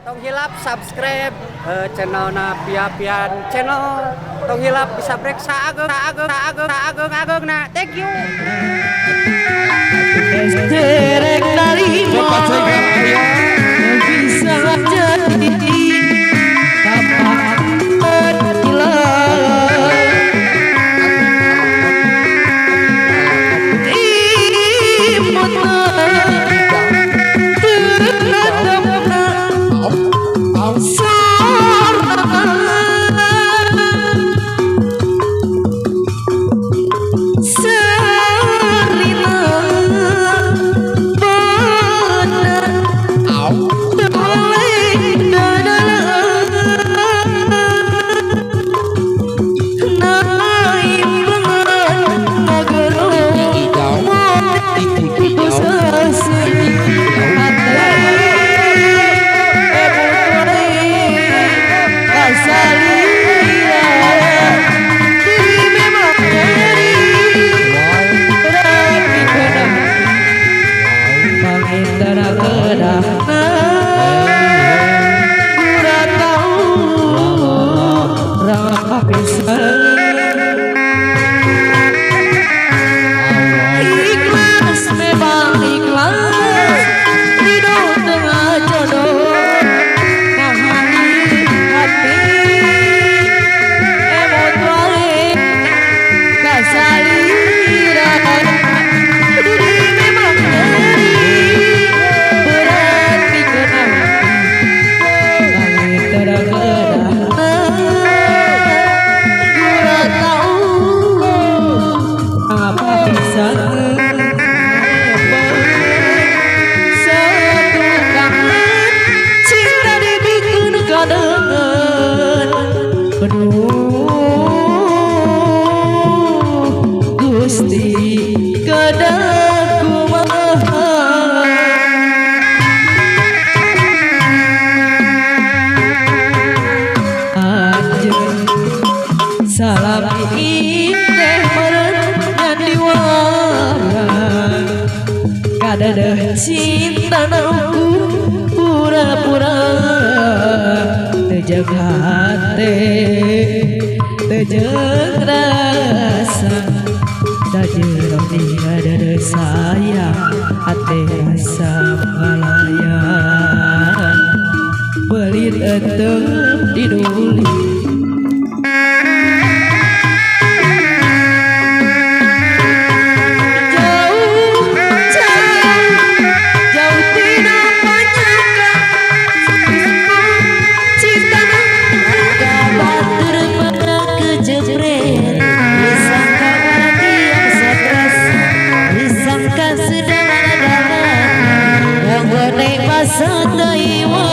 Tong hilap subscribe channel na Pian channel. Tong hilap bisa break ageng na. Thank you. Derek dari bisa jadi dapat Gusti kedah kumaha anjeun salam teh meureun nyandi warang kadadeuh cinta nauku pura-pura teu jeung hate teu jeung rasa dajerong dia ada sayang hati rasa pengalayan belit tetep diduli Sedang ada yang boleh pasang daiwa